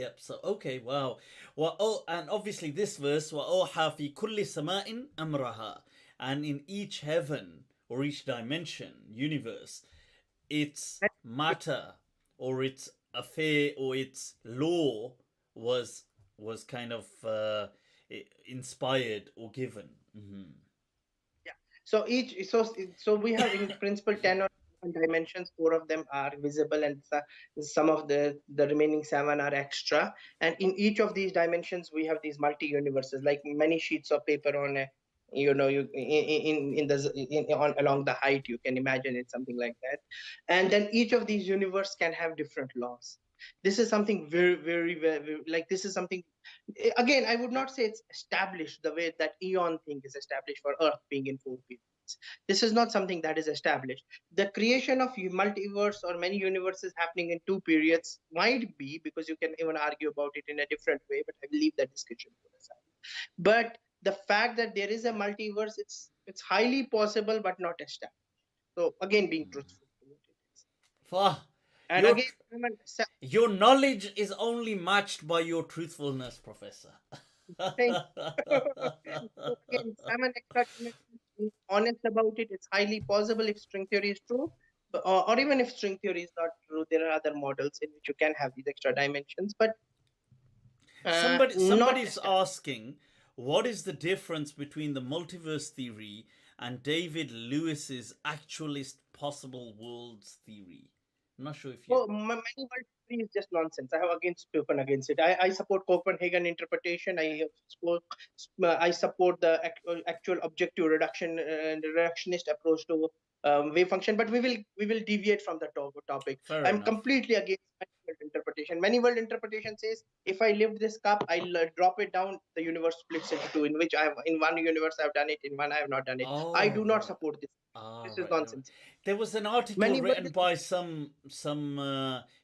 Yep. So okay, wow. Well, oh, and obviously this verse, وَأَوْحَى فِي كُلِّ سَمَاءٍ أَمْرَهَا, and in each heaven or each dimension, universe, its matter or its affair or its law was kind of inspired or given. Mm-hmm. Yeah. So so we have in principle 10 or 11 dimensions. Four of them are visible, and some of the remaining seven are extra. And in each of these dimensions, we have these multi universes, like many sheets of paper on a, you in the on along the height. You can imagine it something like that. And then each of these universe can have different laws. This is something very, like this is something, again, I would not say it's established the way that eon thing is established for earth being in four periods. This is not something that is established. The creation of multiverse or many universes happening in two periods might be, because you can even argue about it in a different way, but I will leave that discussion to the side. But the fact that there is a multiverse, it's highly possible but not established. So again, being truthful to what it is. Ah, And your again, your knowledge is only matched by your truthfulness, Professor. saying so again, Simon extra being honest about it. It's highly possible if string theory is true, or even if string theory is not true, there are other models in which you can have these extra dimensions, but not Somebody's established. asking, what is the difference between the multiverse theory and David Lewis's actualist possible worlds theory? I'm not sure if you. So many world theory is just nonsense. I have again spoken against it. I support Copenhagen interpretation. I support the actual objective reductionist approach to wave function. But we will deviate from the topic. Fair I'm enough. completely against many world interpretation. Many world interpretation says if I lift this cup, I'll drop it down. The universe splits into two. In which I have in one universe I've done it, in one I have not done it. I Oh do not right. support this. Ah This is right. No. nonsense. There was an article Many written world by some.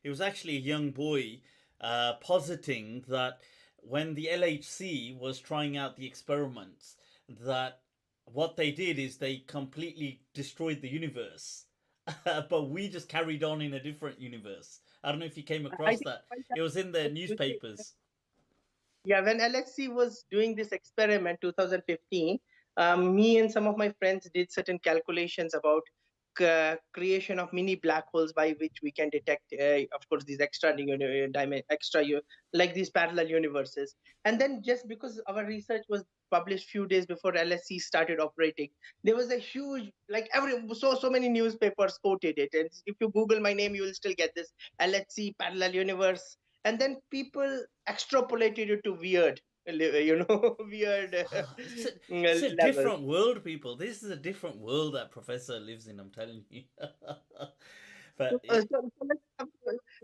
It was actually a young boy, positing that when the LHC was trying out the experiments, that what they did is they completely destroyed the universe, but we just carried on in a different universe. I don't know if you came I across think that. It was in the newspapers. yeah, when LHC was doing this experiment 2015, me and some of my friends did certain calculations about creation of mini black holes by which we can detect, of course, these like these parallel universes. And then just because our research was published few days before LSC started operating, there was a huge, like so many newspapers quoted it. And if you Google my name, you will still get this LHC parallel universe. And then people extrapolated it to weird, weird It's a levels. different world, people. This is a different world that Professor lives in, I'm telling you. So, But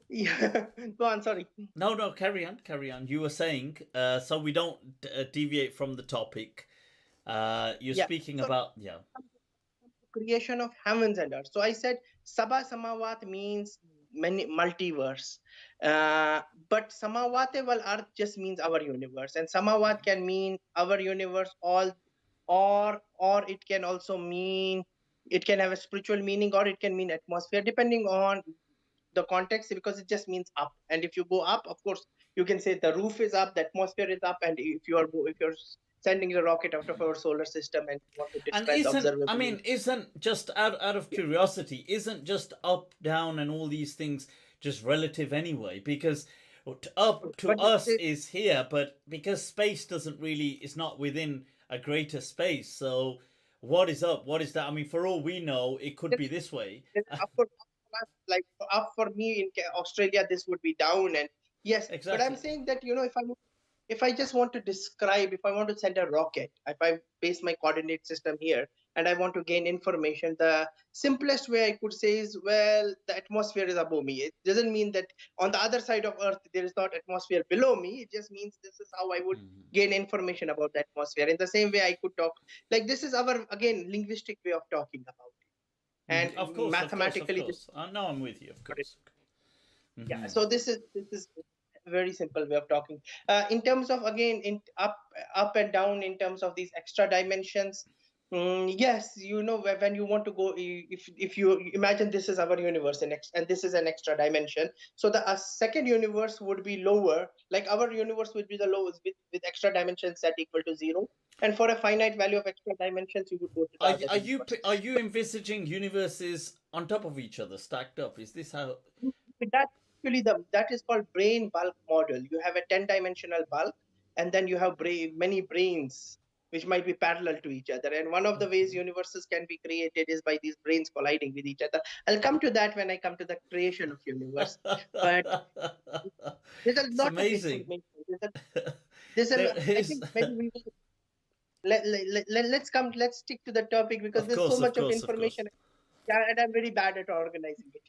yeah, go on. Sorry. no, no, carry on, carry on. You were saying, so we don't deviate from the topic. You're Yeah. speaking So about, yeah. creation of heavens and earth. So I said Sabha Samawat means many multiverse. Uh, but Samawate wal earth just means our universe. And Samawat can mean our universe all, or it can also mean, it can have a spiritual meaning, or it can mean atmosphere, depending on the context, because it just means up. And if you go up, of course, you can say the roof is up, the atmosphere is up. And if you're sending a rocket out of our solar system and you want to And describe the isn't, I observable mean, universe. isn't just out of Yeah. curiosity, isn't just up, down, and all these things just relative anyway? Because up to But us is here, but because space doesn't really, is not within a greater space. So what is up? What is that? I mean, for all we know, it could be this way. of course, like up for me in Australia, this would be down. And yes, but I'm Exactly. saying that, if I just want to describe, if I want to send a rocket, if I base my coordinate system here and I want to gain information, the simplest way I could say is, well, the atmosphere is above me. It doesn't mean that on the other side of Earth there is not atmosphere below me. It just means this is how I would Mhm. gain information about the atmosphere. In the same way, I could talk, like, this is our, again, linguistic way of talking about it. And Mhm. Of course, of course, of mathematically, this course. No, I'm with you, of is what it course. is. Yeah. Hmm. So this is a very simple way of talking. In terms of, again, in up and down, in terms of these extra dimensions, Yes, when you want to go, if you imagine this is our universe and this is an extra dimension, so the second universe would be lower, like our universe would be the lowest with extra dimensions set equal to zero, and for a finite value of extra dimensions, you would go to the other universe. Are you envisaging universes on top of each other, stacked up? Is this how? That that is called brain bulk model. You have a 10-dimensional bulk, and then you have many brains which might be parallel to each other. And one of the ways universes can be created is by these brains colliding with each other. I'll come to that when I come to the creation of universe. But there's a It's lot of amazing. information. There's a There I is, think maybe we will let's stick to the topic because of there's so course, of much of course, of course. information. Yeah, and I'm very bad at organizing it.